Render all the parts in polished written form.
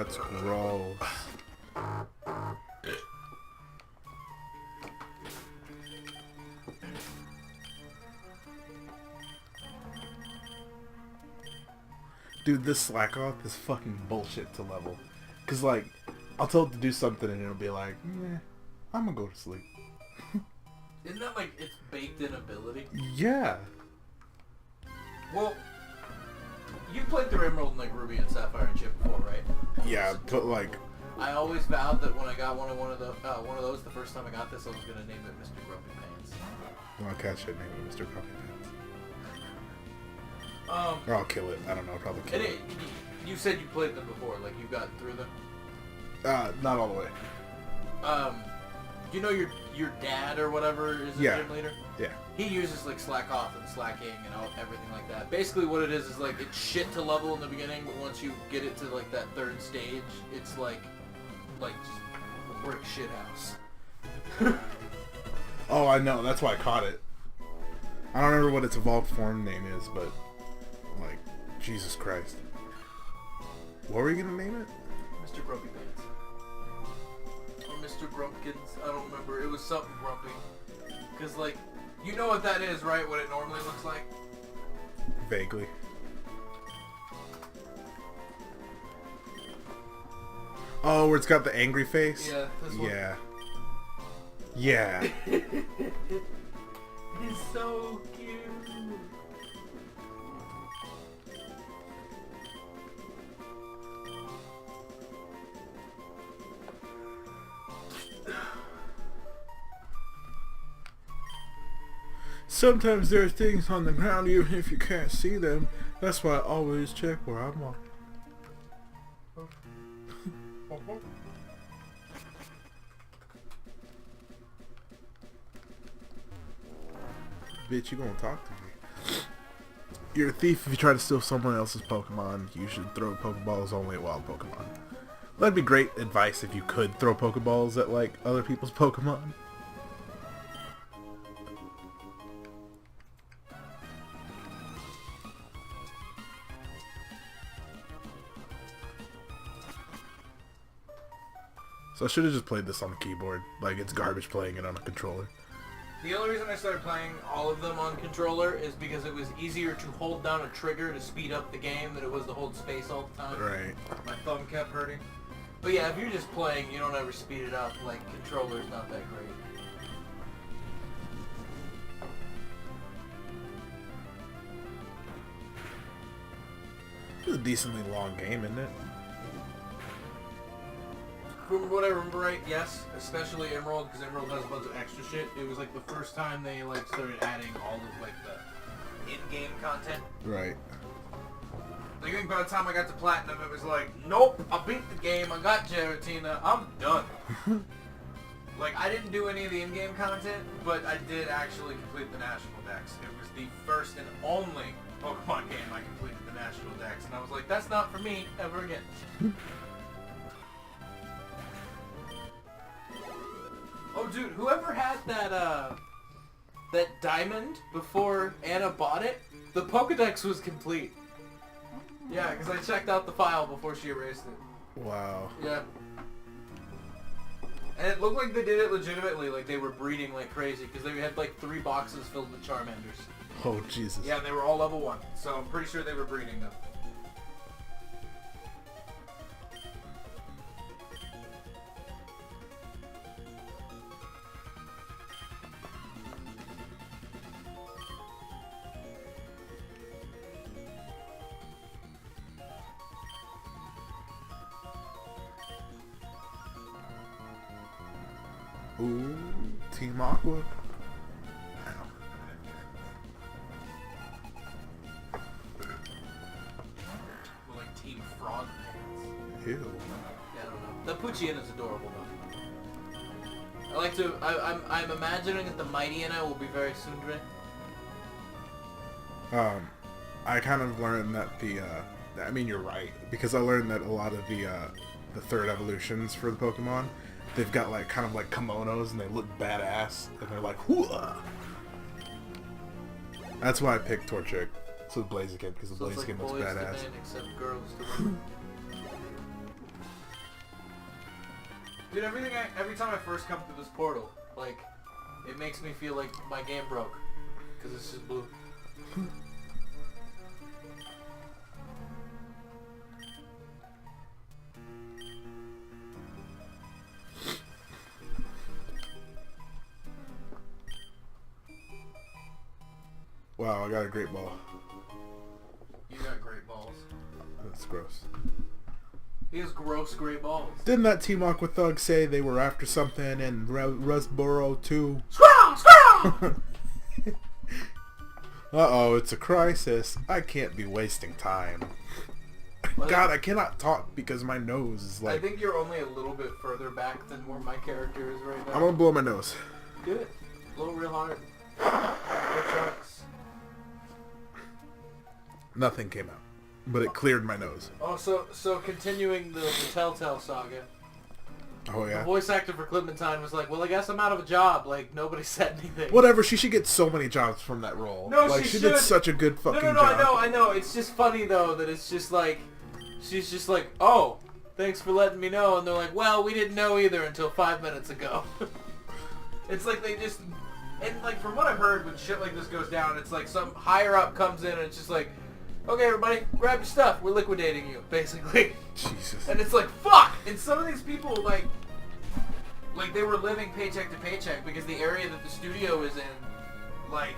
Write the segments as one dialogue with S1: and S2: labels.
S1: that's gross. Dude, this slack off is fucking bullshit to level. Cause like, I'll tell it to do something and it'll be like, yeah, I'm gonna go to sleep.
S2: Isn't that like its baked in ability?
S1: Yeah.
S2: Well, you played through Emerald and like Ruby and Sapphire and shit before, right?
S1: Yeah, but like,
S2: I always vowed that when I got one of those, the first time I got this, I was gonna name it Mr. Grumpy Pants.
S1: I'll catch it, name it Mr. Grumpy Pants. Or I'll kill it. I don't know. I'll probably kill it.
S2: You said you played them before, like you got through them.
S1: Not all the way.
S2: You know your dad or whatever is a gym leader?
S1: Yeah.
S2: He uses like slack off and slacking and everything like that. Basically what it is like it's shit to level in the beginning, but once you get it to like that third stage, it's like just a brick shit house.
S1: Oh, I know. That's why I caught it. I don't remember what its evolved form name is, but like, Jesus Christ. What were you gonna name it?
S2: Mr. Grumpy Pants. Or Mr. Grumpkins. I don't remember. It was something grumpy. Because, like, you know what that is, right? What it normally looks like?
S1: Vaguely. Oh, where it's got the angry face?
S2: Yeah, this one.
S1: Yeah. Yeah.
S2: It's so cute.
S1: Sometimes there are things on the ground even if you can't see them. That's why I always check where I'm on. Bitch, you gonna talk to me. You're a thief if you try to steal someone else's Pokemon. You should throw Pokeballs only at wild Pokemon. That'd be great advice if you could throw Pokeballs at, like, other people's Pokemon. So I should have just played this on the keyboard. Like, it's garbage playing it on a controller.
S2: The only reason I started playing all of them on controller is because it was easier to hold down a trigger to speed up the game than it was to hold space all the time.
S1: Right.
S2: My thumb kept hurting. But yeah, if you're just playing, you don't ever speed it up. Like, controller's not that great.
S1: It's a decently long game, isn't it?
S2: From what I remember right, yes, especially Emerald, because Emerald has a bunch of extra shit. It was like the first time they like started adding all of like the in-game content.
S1: Right.
S2: Like, I think by the time I got to Platinum, it was like, nope, I beat the game, I got Giratina, I'm done. Like, I didn't do any of the in-game content, but I did actually complete the National Dex. It was the first and only Pokemon game I completed the National Dex, and I was like, that's not for me ever again. Oh, dude, whoever had that diamond before Anna bought it, the Pokedex was complete. Yeah, because I checked out the file before she erased it.
S1: Wow.
S2: Yeah. And it looked like they did it legitimately, like they were breeding like crazy, because they had like 3 boxes filled with Charmanders.
S1: Oh, Jesus.
S2: Yeah, and they were all level 1, so I'm pretty sure they were breeding them.
S1: Ooh, Team Aqua. Ow.
S2: Like Team Frog Pants.
S1: Ew.
S2: Yeah, I don't know. The Poochyena is adorable though. I like to. I'm imagining that the Mightyena will be very tsundere.
S1: I kind of learned that I mean, you're right, because I learned that a lot of the third evolutions for the Pokemon, they've got like kind of like kimonos and they look badass and they're like, whoo-ah! That's why I picked Torchic. So Blaziken, because the
S2: So it's
S1: Blaziken
S2: like
S1: looks
S2: boys to
S1: badass.
S2: men except girls to women. Dude, every time I first come through this portal, like, it makes me feel like my game broke. Because it's just blue.
S1: Wow, I got a great ball.
S2: You got great balls.
S1: That's gross.
S2: He has gross gray balls.
S1: Didn't that Team Aqua Thug say they were after something in Rustboro too?
S2: Squirrel! Squirrel!
S1: Uh-oh, it's a crisis. I can't be wasting time.
S2: What?
S1: God, I cannot talk because my nose is like...
S2: I think you're only a little bit further back than where my character is right now.
S1: I'm gonna blow my nose.
S2: Do it. Blow real hard. No sharks.
S1: Nothing came out, but it cleared my nose.
S2: Oh, so continuing the Telltale saga.
S1: Oh,
S2: The
S1: yeah.
S2: voice actor for Clementine was like, well, I guess I'm out of a job. Like, nobody said anything.
S1: Whatever, she should get so many jobs from that role.
S2: No,
S1: like,
S2: she
S1: did
S2: should.
S1: such a good fucking
S2: No,
S1: job.
S2: I know. It's just funny, though, that it's just like, she's just like, oh, thanks for letting me know. And they're like, well, we didn't know either until 5 minutes ago. It's like they just, and like from what I've heard, when shit like this goes down, it's like some higher up comes in and it's just like, okay, everybody, grab your stuff. We're liquidating you, basically.
S1: Jesus.
S2: And it's like, fuck! And some of these people, like they were living paycheck to paycheck because the area that the studio is in, like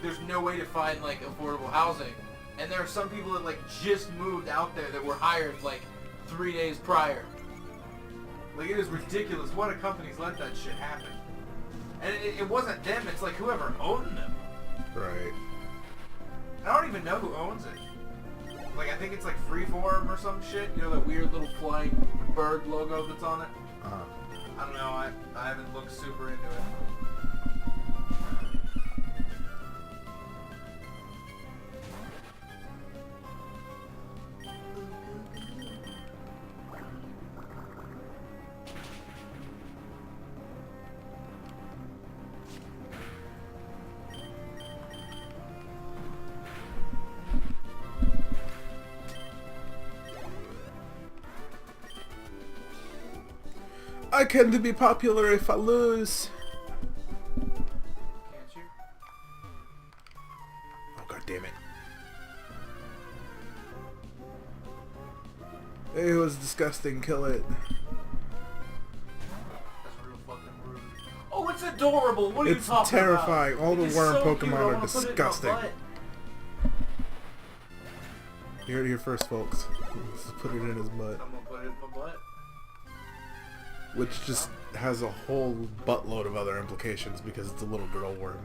S2: there's no way to find, like, affordable housing. And there are some people that, like, just moved out there that were hired, like, 3 days prior. Like, it is ridiculous. What a companies let that shit happen. And it wasn't them, it's like whoever owned them.
S1: Right.
S2: I don't even know who owns it. Like, I think it's like Freeform or some shit. You know, that weird little flying bird logo that's on it?
S1: Uh-huh.
S2: I don't know, I haven't looked super into it.
S1: I can't be popular if I lose.
S2: Can't you?
S1: Oh, god damn it. It was disgusting, kill it.
S2: That's real fucking rude. Oh, it's adorable! What are you
S1: It's
S2: talking
S1: terrifying.
S2: about?
S1: All the
S2: It's
S1: worm
S2: so
S1: Pokemon
S2: cute. I
S1: are
S2: wanna put it in my
S1: disgusting.
S2: butt.
S1: You heard it here first, folks. Let's put it in his butt.
S2: I'm gonna put it in my butt.
S1: Which just has a whole buttload of other implications because it's a little girl worm.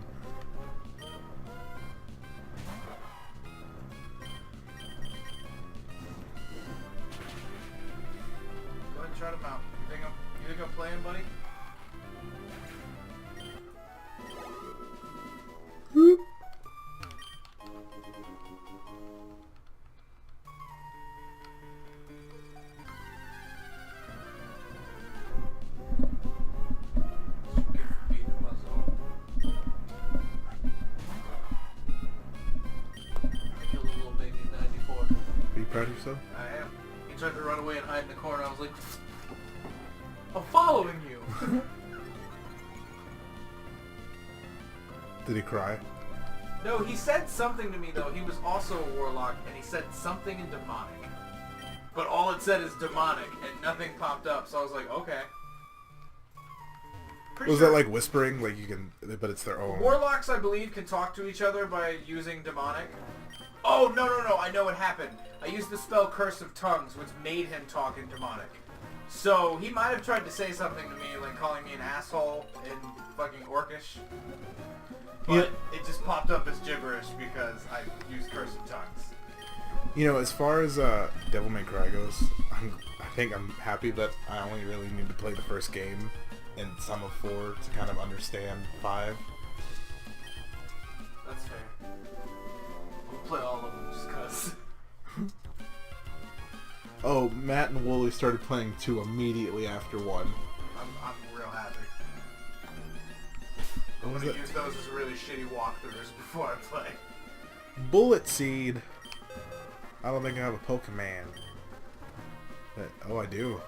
S2: Go ahead and try them out. You think I'm playing, buddy?
S1: Whoop. Are you proud of yourself?
S2: I am. He tried to run away and hide in the corner. I was like, I'm following you.
S1: Did he cry?
S2: No, he said something to me, though. He was also a warlock, and he said something in demonic. But all it said is demonic, and nothing popped up, so I was like, okay. Pretty
S1: Was
S2: sure
S1: that like whispering? Like you can, but it's their own.
S2: Warlocks, I believe, can talk to each other by using demonic. Oh, no, I know what happened. I used the spell Curse of Tongues, which made him talk in demonic. So, he might have tried to say something to me, like calling me an asshole in fucking Orcish. But it just popped up as gibberish because I used Curse of Tongues.
S1: You know, as far as Devil May Cry goes, I think I'm happy that I only really need to play the first game and some of 4 to kind of understand 5.
S2: That's fair. We'll play all of them just cause.
S1: Oh, Matt and Wooly started playing 2 immediately after 1.
S2: I'm real happy. I'm
S1: What was
S2: gonna
S1: it?
S2: use those as really shitty walkthroughs before I play.
S1: Bullet Seed. I don't think I have a Pokemon. But, oh, I do.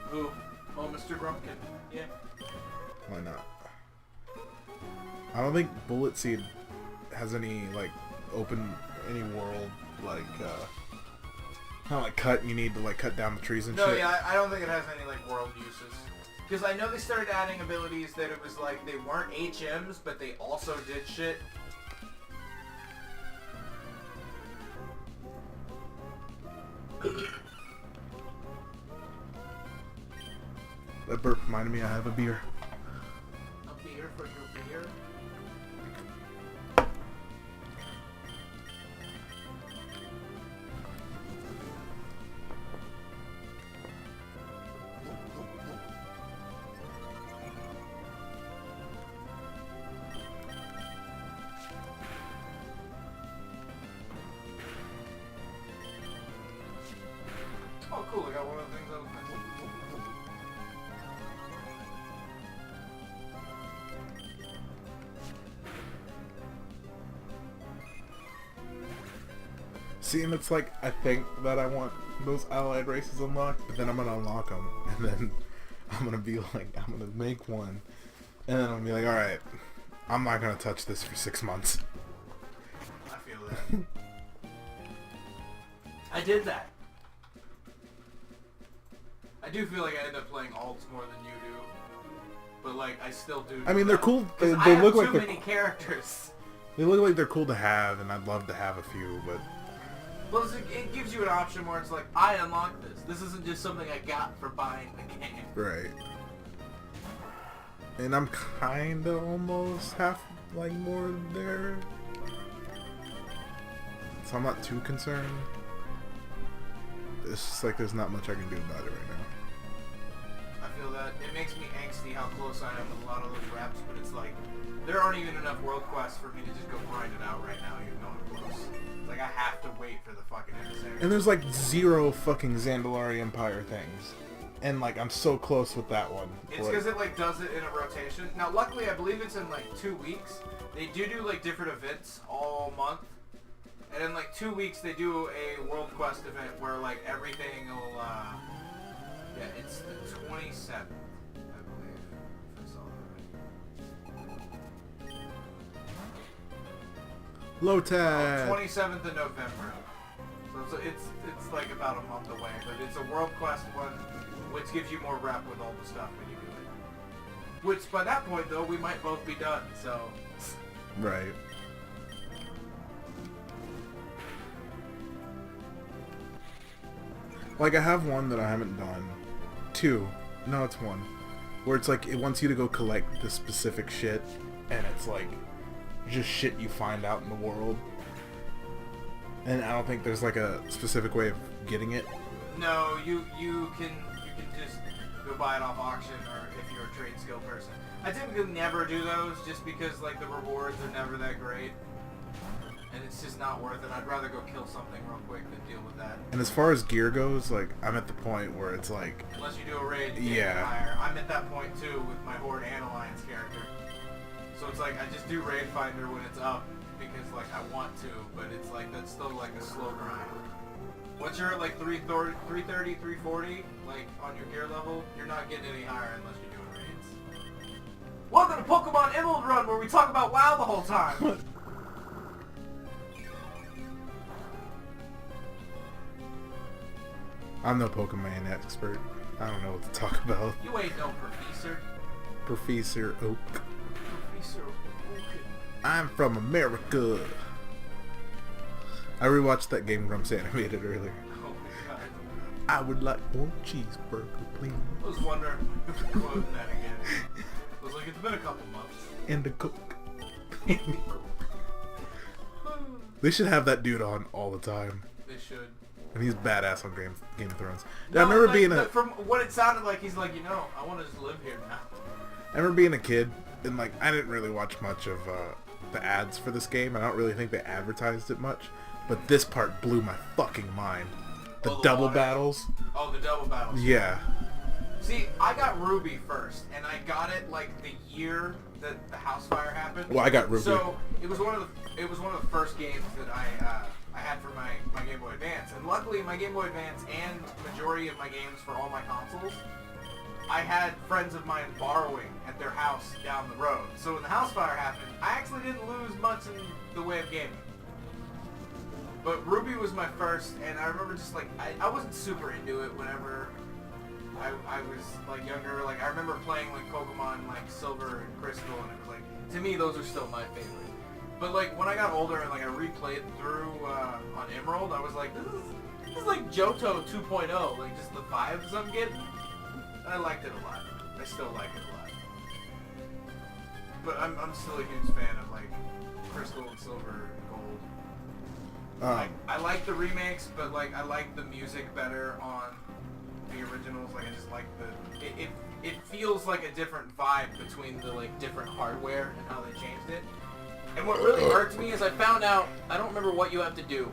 S2: Who? Oh, Mr. Grumpkin. Yeah.
S1: Why not? I don't think Bullet Seed has any, like, any world, like, kind of like cut, you need to, like, cut down the trees and shit.
S2: No, yeah, I don't think it has any, like, world uses. Because I know they started adding abilities that it was, like, they weren't HMs, but they also did shit.
S1: That burp reminded me I have a beer.
S2: A beer for your beer? Oh, cool, I got one of the things I was missing.
S1: See, and it's like, I think that I want those allied races unlocked, but then I'm gonna unlock them, and then I'm gonna be like, I'm gonna make one, and then I'm gonna be like, alright, I'm not gonna touch this for 6 months.
S2: I feel that. I did that. I do feel like I end up playing alts more than you do, but like I still do.
S1: I mean, they're cool. They
S2: look
S1: look like
S2: too
S1: they're
S2: many characters.
S1: They look like they're cool to have, and I'd love to have a few, but
S2: Well, it gives you an option where it's like, I unlocked this. This isn't just something I got for buying the game.
S1: right. And I'm kinda almost half, like, more there, so I'm not too concerned. It's just like there's not much I can do about it right now.
S2: I feel that. It makes me angsty how close I am with a lot of those reps, but it's like, there aren't even enough world quests for me to just go grind it out right now, even though I'm close. It's like I have to wait for the fucking emissary.
S1: And there's like 0 fucking Zandalari Empire things. And like I'm so close with that one.
S2: It's because it like does it in a rotation. Now luckily I believe it's in like 2 weeks. They do like different events all month. And in like 2 weeks they do a world quest event where like everything will yeah, it's the 27th, I believe. If I saw that right.
S1: Low tag.
S2: 27th of November. So it's like about a month away, but it's a world quest one, which gives you more rep with all the stuff when you do it. Which by that point though, we might both be done. So.
S1: Right. Like I have one that I haven't done. 2. No, it's 1. Where it's like it wants you to go collect the specific shit, and it's like just shit you find out in the world. And I don't think there's like a specific way of getting it.
S2: No, you can just go buy it off auction, or if you're a trade skill person. I typically never do those just because like the rewards are never that great. And it's just not worth it. I'd rather go kill something real quick than deal with that.
S1: And as far as gear goes, like I'm at the point where it's like
S2: unless you do a raid,
S1: yeah.
S2: Higher. I'm at that point too with my Horde and Alliance character. So it's like I just do raid finder when it's up because like I want to, but it's like that's still like a slow grind. Once you're at like 330, 340, like on your gear level, you're not getting any higher unless you're doing raids. Welcome to Pokemon Emerald Run, where we talk about WoW the whole time.
S1: I'm no Pokemon expert. I don't know what to talk about.
S2: You ain't no professor.
S1: Professor Oak.
S2: Professor Oak.
S1: I'm from America. I rewatched that Game Grumps animated earlier.
S2: Oh my god.
S1: I would like 1 cheeseburger, please.
S2: I was wondering if we were quoting that again. I was like, it's been a couple months.
S1: And a Coke. They should have that dude on all the time.
S2: They should.
S1: And he's badass on Game of Thrones.
S2: No,
S1: I remember
S2: like,
S1: being
S2: from what it sounded like, he's like, you know, I want to just live here now.
S1: I remember being a kid, and like I didn't really watch much of the ads for this game. I don't really think they advertised it much, but this part blew my fucking mind. The double
S2: water.
S1: Battles.
S2: Oh, the double battles.
S1: Yeah.
S2: See, I got Ruby first, and I got it like the year that the house fire happened.
S1: Well, I got Ruby.
S2: So it was one of the first games that I had for my Game Boy Advance, and luckily my Game Boy Advance and majority of my games for all my consoles I had friends of mine borrowing at their house down the road. So when the house fire happened, I actually didn't lose much in the way of gaming. But Ruby was my first, and I remember just like, I wasn't super into it whenever I was like younger. Like I remember playing like Pokemon like Silver and Crystal, and it was like, to me those are still my favorite. But like when I got older and like I replayed through on Emerald, I was like, this is like Johto 2.0, like just the vibes I'm getting. And I liked it a lot. I still like it a lot. But I'm still a huge fan of like Crystal and Silver and Gold. I like the remakes, but like I like the music better on the originals. Like I just like it feels like a different vibe between the like different hardware and how they changed it. And what really irked me is I found out, I don't remember what you have to do,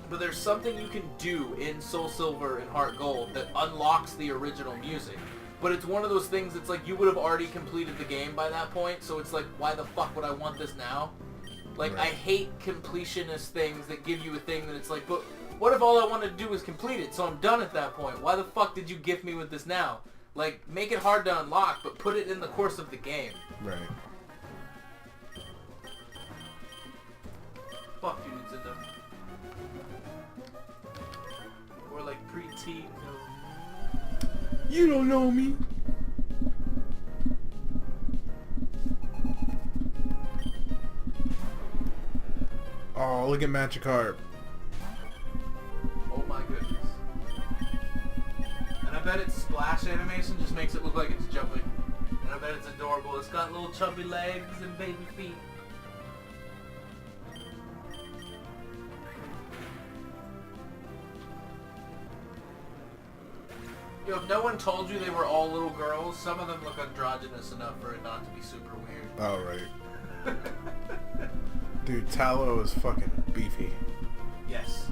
S2: but there's something you can do in Soul Silver and Heart Gold that unlocks the original music. But it's one of those things that's like you would have already completed the game by that point, so it's like, why the fuck would I want this now? Like, right. I hate completionist things that give you a thing that it's like, but what if all I wanted to do was complete it, so I'm done at that point? Why the fuck did you gift me with this now? Like, make it hard to unlock, but put it in the course of the game.
S1: Right.
S2: Fuck you, Nintendo. Or like pre-teen, no.
S1: You don't know me. Oh, look at Magikarp.
S2: Oh my goodness. And I bet its splash animation just makes it look like it's jumping. And I bet it's adorable. It's got little chubby legs and baby feet. Yo, if no one told you they were all little girls, some of them look androgynous enough for it not to be super weird.
S1: Oh, right. Dude, Tallow is fucking beefy.
S2: Yes.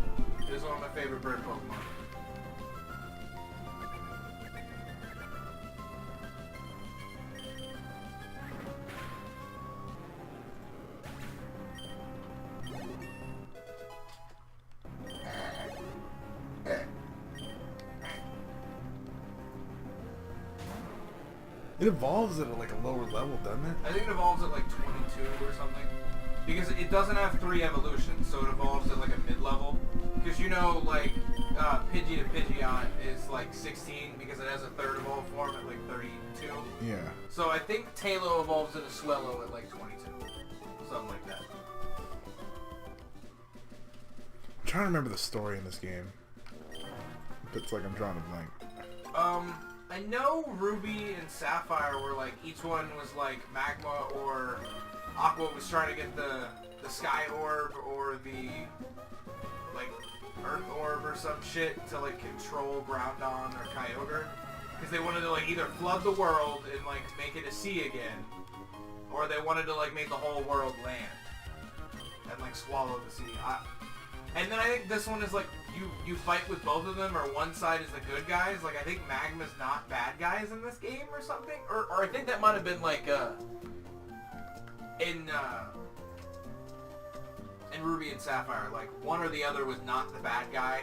S2: It is one of my favorite bird Pokemon.
S1: It evolves at like a lower level, doesn't it?
S2: I think it evolves at like 22 or something. Because it doesn't have 3 evolutions, so it evolves at like a mid-level. Because you know, like, Pidgey to Pidgeot is like 16 because it has a third evolved form at like 32.
S1: Yeah.
S2: So I think Tailo evolves into Swellow at like 22. Something like that.
S1: I'm trying to remember the story in this game. It's like I'm drawing a blank.
S2: I know Ruby and Sapphire were like, each one was like Magma or Aqua was trying to get the Sky Orb or the like Earth Orb or some shit to like control Groudon or Kyogre. Because they wanted to like either flood the world and like make it a sea again, or they wanted to like make the whole world land and like swallow the sea. And then I think this one is like you fight with both of them, or one side is the good guys. Like I think Magma's not bad guys in this game or something, or I think that might have been like in Ruby and Sapphire, like one or the other was not the bad guy.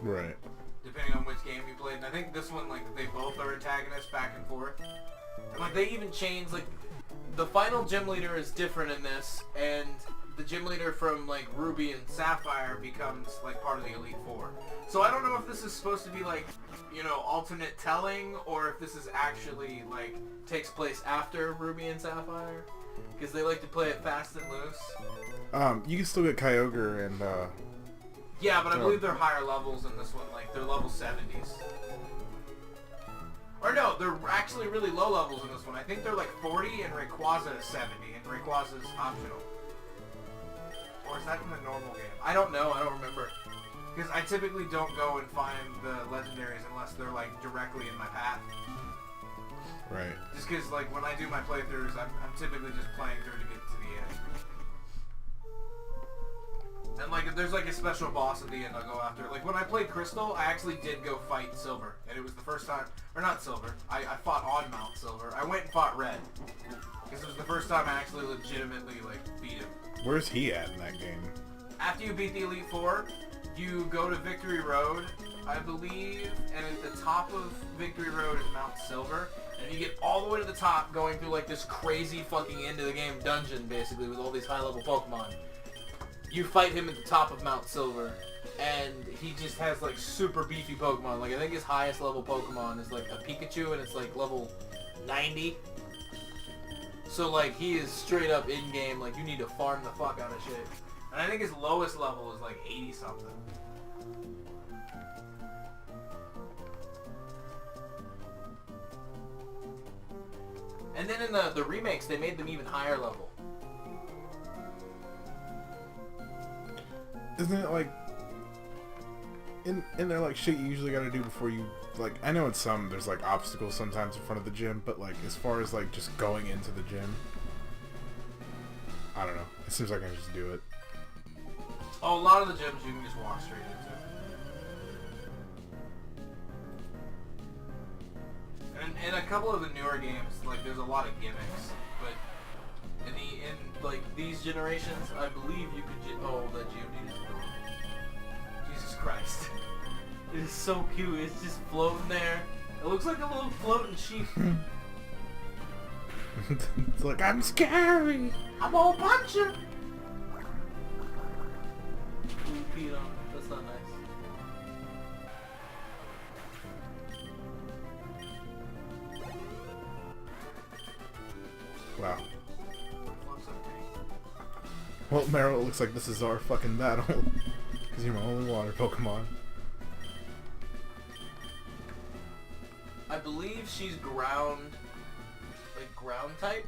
S1: Right.
S2: Depending on which game you played. And I think this one, like they both are antagonists back and forth. And like they even change, like the final gym leader is different in this, and the gym leader from like Ruby and Sapphire becomes like part of the Elite Four. So I don't know if this is supposed to be like, you know, alternate telling, or if this is actually like takes place after Ruby and Sapphire, because they like to play it fast and loose.
S1: You can still get Kyogre and
S2: yeah, but I believe they're higher levels in this one. Like they're level 70s. Or no, they're actually really low levels in this one. I think they're like 40 and Rayquaza is 70, and Rayquaza is optional. Or is that in the normal game? I don't know, I don't remember. Because I typically don't go and find the legendaries unless they're like directly in my path.
S1: Right.
S2: Just because like when I do my playthroughs, I'm typically just playing through to get to the end. And like if there's like a special boss at the end, I'll go after. Like when I played Crystal, I actually did go fight Silver. And it was the first time, or not Silver, I fought on Mount Silver. I went and fought Red. Because it was the first time I actually legitimately like beat him.
S1: Where's he at in that game?
S2: After you beat the Elite Four, you go to Victory Road, I believe, and at the top of Victory Road is Mount Silver. And you get all the way to the top, going through like this crazy fucking end of the game dungeon, basically, with all these high-level Pokemon. You fight him at the top of Mount Silver, and he just has like super beefy Pokemon. Like I think his highest level Pokemon is like a Pikachu, and it's like level 90. So like he is straight up in game. Like you need to farm the fuck out of shit. And I think his lowest level is like 80 something. And then in the remakes, they made them even higher level.
S1: Isn't it like in there like shit you usually gotta do before you like? I know in some there's like obstacles sometimes in front of the gym, but like as far as like just going into the gym, I don't know. It seems like I can just do it.
S2: Oh, a lot of the gyms you can just walk straight into. And in a couple of the newer games, like there's a lot of gimmicks, but in like these generations, I believe you could oh, that Geodude is adorable. Jesus Christ. It is so cute. It's just floating there. It looks like a little floating sheep.
S1: It's like, I'm scary.
S2: I'm gonna punch you. Ooh, peed on. That's not nice.
S1: Wow. Well, Meryl, it looks like this is our fucking battle. Because you're my only water Pokemon.
S2: I believe she's ground, like ground type.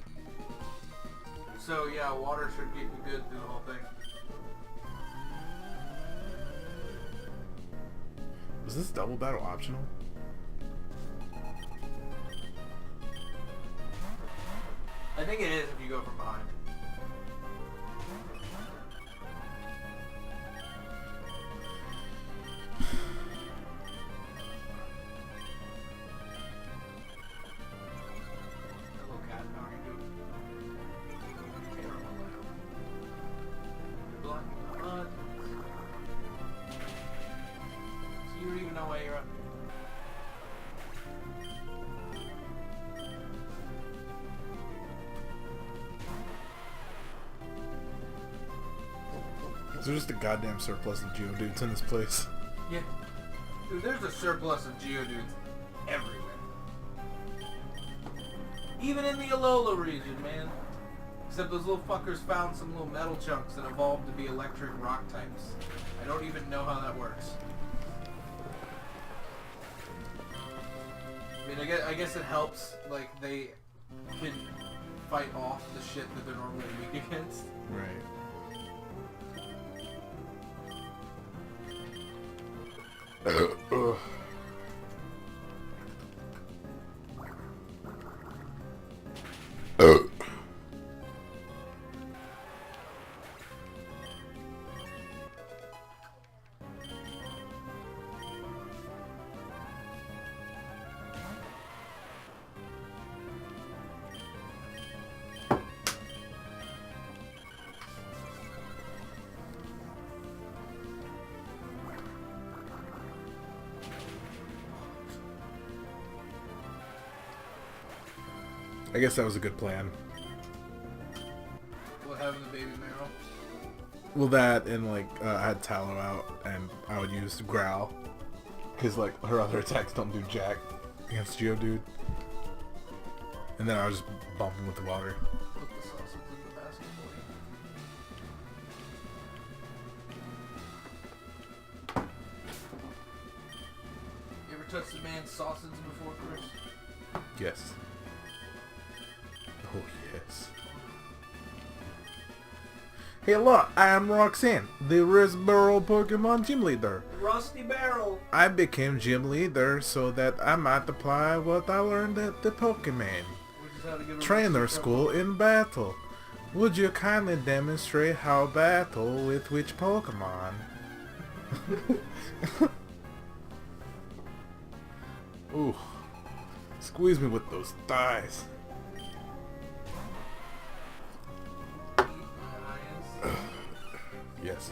S2: So yeah, water should get you good through the whole thing.
S1: Was this double battle optional?
S2: I think it is if you go from behind. Hello, cat. How are you doing? You're blocking the mud. So you don't even know why you're up.
S1: Is there just a goddamn surplus of Geodudes in this place?
S2: Yeah. Dude, there's a surplus of Geodudes everywhere. Even in the Alola region, man. Except those little fuckers found some little metal chunks and evolved to be electric rock types. I don't even know how that works. I mean, I guess it helps, like, they can fight off the shit that they're normally weak against.
S1: Right. Ugh. I guess that was a good plan.
S2: What happened to Baby Meryl?
S1: Well, that and like I had Tallow out, and I would use Growl, because like her other attacks don't do jack against Geodude, and then I was just bumping with the water.
S2: Put the sausage in the basket for you. You ever touched a man's sausage before, Chris?
S1: Yes. Oh yes. Hey look, I am Roxanne, the Risborough Pokemon Gym Leader.
S2: Rusty Barrel.
S1: I became Gym Leader so that I might apply what I learned at the Pokemon Trainer School in battle. Would you kindly demonstrate how battle with which Pokemon? Ooh. Squeeze me with those thighs.
S2: Yes.
S1: Yes.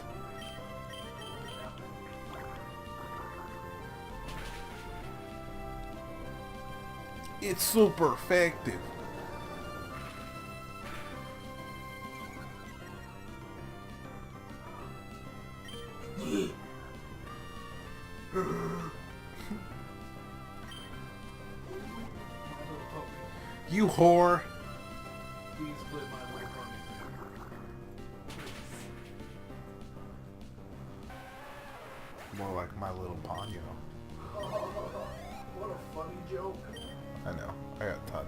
S1: It's super effective. You whore.
S2: Please split my leg from me.
S1: More like My Little Ponyo.
S2: What a funny joke.
S1: I know. I got a ton.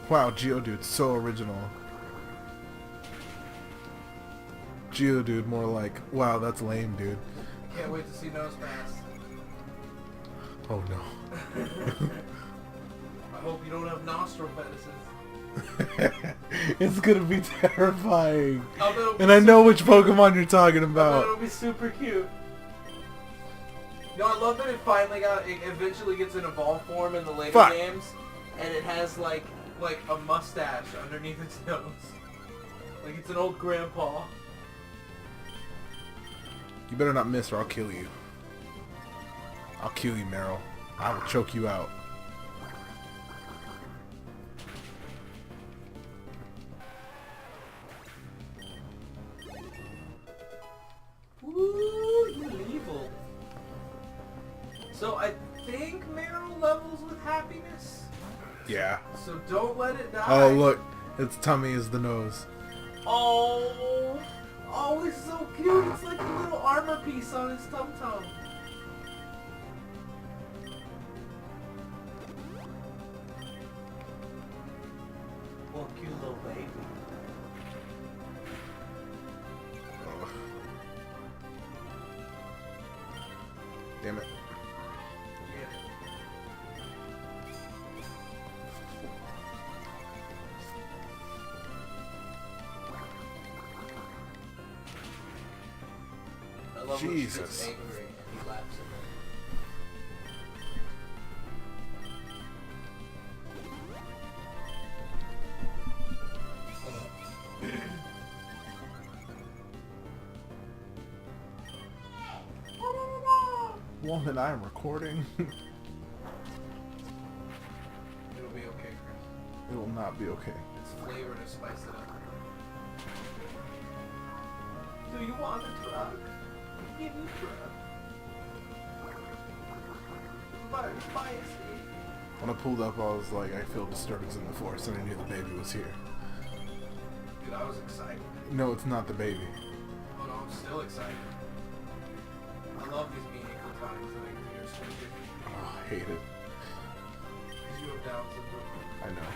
S1: Wow, Geodude's so original. Geodude more like, wow, that's lame, dude.
S2: Can't wait to see Nose Pass.
S1: Oh no.
S2: I hope you don't have nostril penises.
S1: It's gonna be terrifying.
S2: And
S1: I know which Pokemon you're talking
S2: It'll
S1: about.
S2: be super cute. No, I love that it eventually gets an evolved form in the later games, and it has like a mustache underneath its nose. Like it's an old grandpa.
S1: You better not miss or I'll kill you. I'll kill you, Meryl. I will choke you out.
S2: Ooh, you're evil. So I think Meryl levels with happiness.
S1: Yeah.
S2: So don't let it die.
S1: Oh, look. Its tummy is the nose.
S2: Oh. Oh, it's so cute. It's like a little armor piece on his tum-tum. Well, cute little baby.
S1: Oh. Damn it. Jesus.
S2: Angry and he laughs
S1: Woman, I am recording.
S2: It'll be okay, Chris.
S1: It will not be okay.
S2: It's flavor to spice it up. Do you want a drug? Give me drug. Buy a steak.
S1: When I pulled up, I was like, I feel disturbance in the force, and I knew the baby was here.
S2: Dude, I was excited.
S1: No, it's not the baby.
S2: Oh no, I'm still excited. I love these meaningful times that I can hear speaking.
S1: Oh, I hate it.
S2: Because you have Down syndrome.
S1: I know.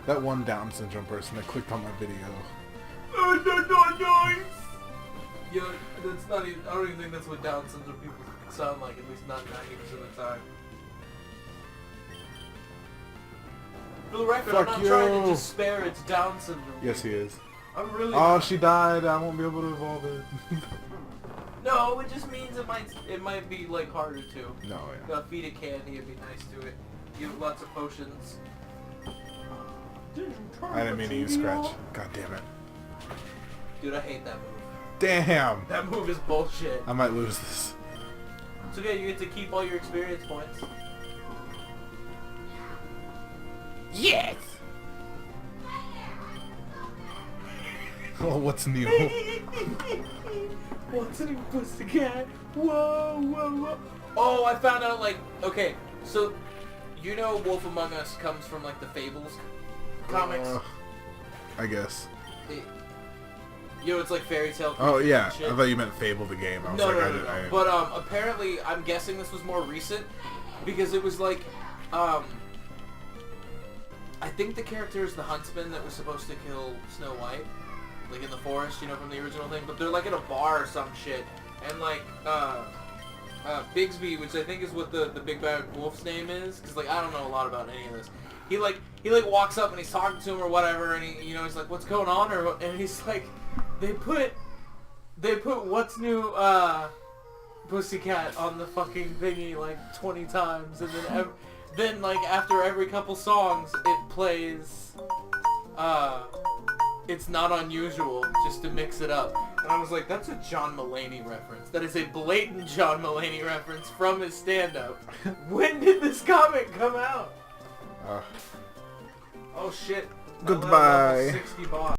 S1: That one Down syndrome person that clicked on my video.
S2: Yo, that's not even, I don't even think that's what Down syndrome people sound like, at least not 90% of the time. For the record,
S1: Fuck
S2: I'm not
S1: you.
S2: trying to just spare its Down syndrome.
S1: Yes, he is.
S2: I'm really
S1: Oh,
S2: not.
S1: she died. I won't be able to evolve it.
S2: No, it just means it might be like harder to.
S1: No, yeah.
S2: Feed it candy, it'd be nice to it. Give it lots of potions.
S1: I didn't mean to use Scratch. God damn it.
S2: Dude, I hate that move.
S1: Damn!
S2: That move is bullshit.
S1: I might lose this.
S2: It's okay, you get to keep all your experience points.
S1: Yes! Oh, what's new?
S2: What's new, pussycat? Whoa, whoa, whoa. Oh, I found out, like, okay, so, you know Wolf Among Us comes from, like, the Fables comics?
S1: I guess.
S2: You know, it's like fairy tale.
S1: Oh, yeah.
S2: Shit.
S1: I thought you meant Fable the game. I was
S2: No,
S1: like,
S2: no, no. But, apparently, I'm guessing this was more recent, because it was like, I think the character is the huntsman that was supposed to kill Snow White, like in the forest, you know, from the original thing, but they're like in a bar or some shit, and like, Bigsby, which I think is what the big bad wolf's name is, because like, I don't know a lot about any of this. He walks up and he's talking to him or whatever, and he, you know, he's like, what's going on, and he's like, they put what's new, pussycat on the fucking thingy like 20 times, and then like after every couple songs it plays it's not unusual just to mix it up. And I was like, that's a John Mulaney reference. That is a blatant John Mulaney reference from his stand-up. When did this comic come out? Oh shit.
S1: Goodbye.
S2: 60 baht.